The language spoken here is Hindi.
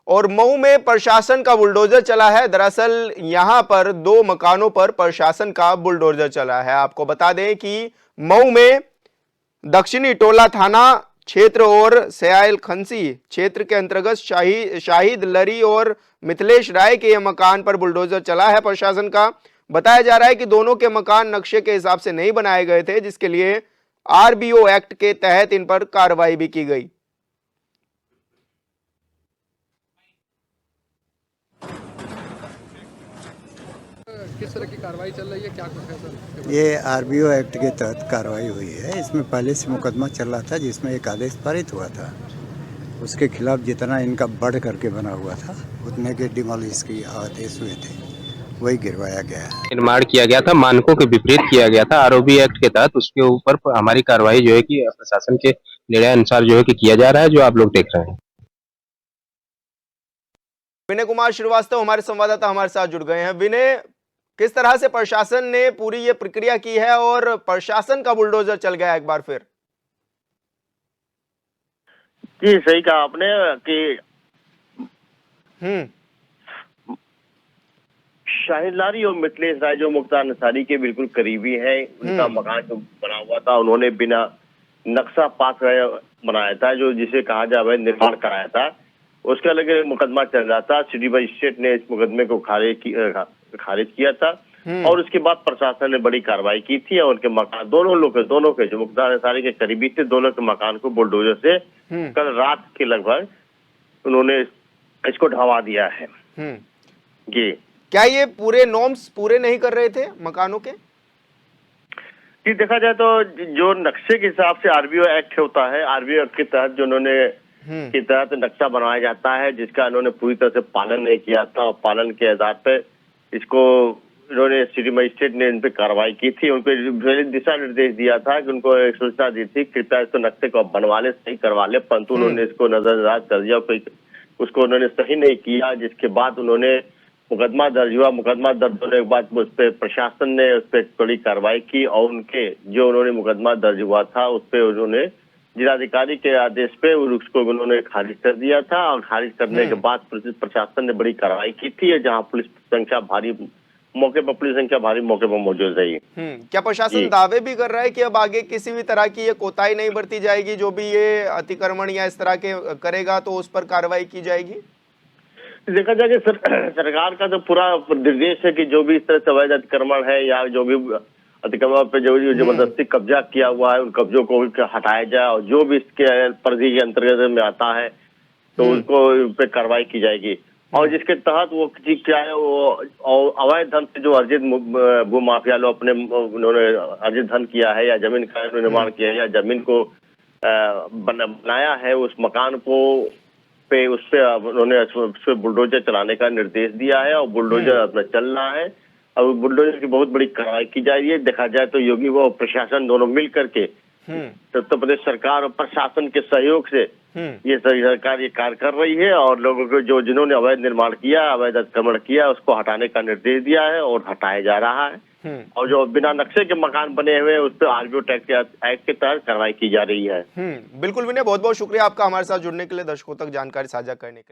और मऊ में प्रशासन का बुलडोजर चला है। दरअसल यहां पर 2 मकानों पर प्रशासन का बुलडोजर चला है। आपको बता दें कि मऊ में दक्षिणी टोला थाना क्षेत्र और सयाल खंसी क्षेत्र के अंतर्गत शाहिद लरी और मिथिलेश राय के मकान पर बुलडोजर चला है प्रशासन का। बताया जा रहा है कि दोनों के मकान नक्शे के हिसाब से नहीं बनाए गए थे, जिसके लिए आरबीओ एक्ट के तहत इन पर कार्रवाई भी की गई। किस तरह की कार्रवाई चल रही है, क्या कुछ है सर? ये आरबीओ एक्ट के तहत कार्रवाई हुई है। इसमें पहले से मुकदमा चल रहा था जिसमें एक आदेश पारित हुआ था। उसके खिलाफ जितना इनका बढ़ करके बना हुआ था उतने के डिमोलिश के आदेश हुए थे, वही गिरवाया गया है। निर्माण किया गया था, मानकों के विपरीत किया गया था आरओबी एक्ट के तहत। उसके ऊपर हमारी कार्रवाई जो है कि प्रशासन के निर्णय अनुसार जो है कि किया जा रहा है, जो आप लोग देख रहे हैं। विनय कुमार श्रीवास्तव हमारे संवाददाता हमारे साथ जुड़ गए हैं। विनय, किस तरह से प्रशासन ने पूरी ये प्रक्रिया की है और प्रशासन का बुलडोजर चल गया एक बार फिर? जी सही कहा आपने कि शाहिद लारी और मिथिलेश राय जो मुख्तार अंसारी के बिल्कुल करीबी हैं, उनका मकान जो बना हुआ था उन्होंने बिना नक्शा पास बनाया था, जो जिसे कहा जाए निर्माण कराया था। उसके अलग मुकदमा चल रहा था। सिटी मजिस्ट्रेट ने इस मुकदमे को खारिज किया था और उसके बाद प्रशासन ने बड़ी कार्रवाई की थी और उनके मकान दोनों के जो मुख्तार अंसारी के करीबी थे, दोनों के मकान को बुलडोजर से कल रात के लगभग उन्होंने इसको ढवा दिया है। जी, क्या ये पूरे नॉर्म्स पूरे नहीं कर रहे थे मकानों के? जी, देखा जाए तो जो नक्शे के हिसाब से आरबीओ एक्ट होता है, आरबीओ एक्ट के तहत जो उन्होंने के तहत नक्शा बनाया जाता है, जिसका इन्होंने पूरी तरह से पालन नहीं किया था और पालन के आधार पर इसको इन्होंने सिटी मजिस्ट्रेट ने इन पे कार्रवाई की थी। उनको दिशा निर्देश दिया था कि उनको एक सूचना दी थी, कृपया इसको नक्शे को बनवा ले, सही करवा ले, परंतु उन्होंने इसको नजरअंदाज कर दिया, उसको उन्होंने सही नहीं किया। जिसके बाद उन्होंने मुकदमा दर्ज हुआ। मुकदमा दर्ज होने के बाद उस पर प्रशासन ने उस पर बड़ी कार्रवाई की और उनके जो उन्होंने मुकदमा दर्ज हुआ था उस पर उन्होंने जिलाधिकारी के आदेश पे उसको उन्होंने खारिज कर दिया था और खारिज करने के बाद प्रशासन ने बड़ी कार्रवाई की थी, जहां पुलिस संख्या भारी मौके पर मौजूद रही। क्या प्रशासन दावे भी कर रहा है कि अब आगे किसी भी तरह की ये कोताही नहीं बरती जाएगी, जो भी ये अतिक्रमण या इस तरह के करेगा तो उस पर कार्रवाई की जाएगी? देखा जाए कि सरकार का तो पूरा निर्देश है कि जो भी इस तरह से अवैध अतिक्रमण है या जो भी अतिक्रमण पे जो जबरदस्ती कब्जा किया हुआ है उन कब्जों को हटाया जाए और जो भी इसके परिधि के अंतर्गत में आता है तो उसको पे कार्रवाई की जाएगी। और जिसके तहत वो क्या है, वो अवैध धन से जो अर्जित भू माफिया लोग अपने उन्होंने अर्जित धन किया है या जमीन का निर्माण किया है या जमीन को बनाया है, उस मकान को पे उस पर उन्होंने बुलडोजर चलाने का निर्देश दिया है और बुलडोजर अपना चल रहा है। अब बुलडोजर की बहुत बड़ी कार्रवाई की जा रही है। देखा जाए तो योगी व प्रशासन दोनों मिल करके उत्तर प्रदेश सरकार और प्रशासन के सहयोग से ये सरकार ये कार्य कर रही है और लोगों को जो जिन्होंने अवैध निर्माण किया, अवैध अतिक्रमण किया, उसको हटाने का निर्देश दिया है और हटाया जा रहा है। और जो बिना नक्शे के मकान बने हुए उस पर आरबीओ एक्ट के तहत कार्रवाई की जा रही है। बिल्कुल विनय, बहुत बहुत शुक्रिया आपका हमारे साथ जुड़ने के लिए, दर्शकों तक जानकारी साझा करने के लिए।